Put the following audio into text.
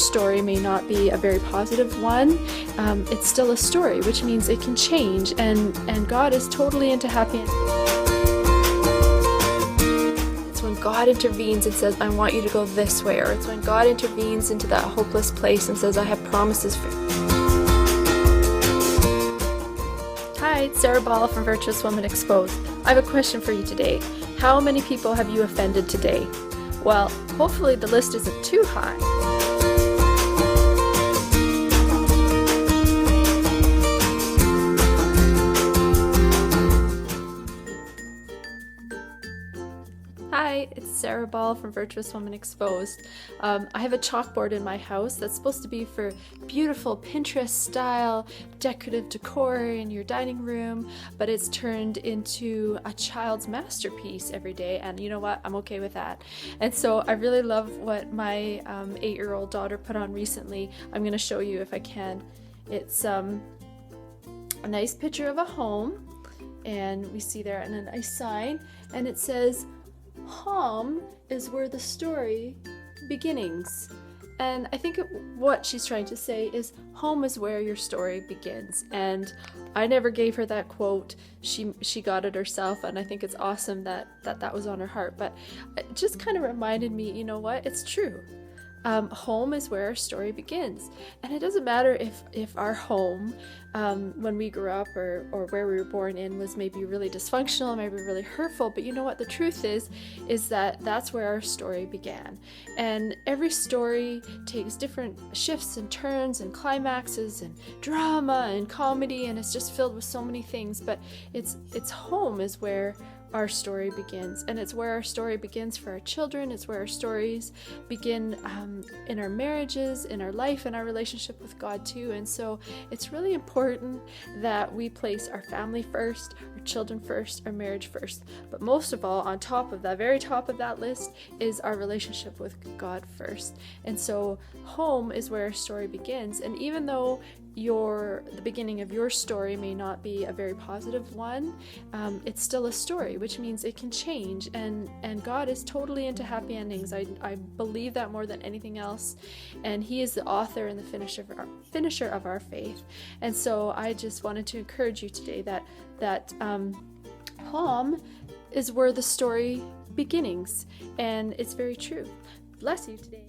story may not be a very positive one, it's still a story, which means it can change, and God is totally into happy endings. It's when God intervenes and says, I want you to go this way, or it's when God intervenes into that hopeless place and says, I have promises for you. Hi, it's Sarah Ball from Virtuous Woman Exposed. I have a question for you today. How many people have you offended today? Well, hopefully the list isn't too high. Hi, it's Sarah Ball from Virtuous Woman Exposed. I have a chalkboard in my house that's supposed to be for beautiful Pinterest style decorative decor in your dining room, but it's turned into a child's masterpiece every day, and you know what? I'm okay with that. And so I really love what my 8-year-old daughter put on recently. I'm going to show you if I can. It's a nice picture of a home, and we see there and a nice sign, and it says, home is where the story beginnings. And I think what she's trying to say is home is where your story begins. And I never gave her that quote. She got it herself, and I think it's awesome that was on her heart. But it just kind of reminded me, you know what? It's true. Home is where our story begins, and it doesn't matter if our home when we grew up or where we were born in was maybe really dysfunctional, maybe really hurtful, but you know what the truth is that that's where our story began. And every story takes different shifts and turns and climaxes and drama and comedy, and it's just filled with so many things, but it's home is where our story begins, and it's where our story begins for our children. It's where our stories begin in our marriages, in our life, in our relationship with God too. And so it's really important that we place our family first, our children first, our marriage first, but most of all, on top of that, very top of that list, is our relationship with God first. And so home is where our story begins, and even though the beginning of your story may not be a very positive one, it's still a story, which means it can change, and God is totally into happy endings. I believe that more than anything else, and He is the author and the finisher of our faith. And so I just wanted to encourage you today that home is where the story beginnings, and it's very true. Bless you today.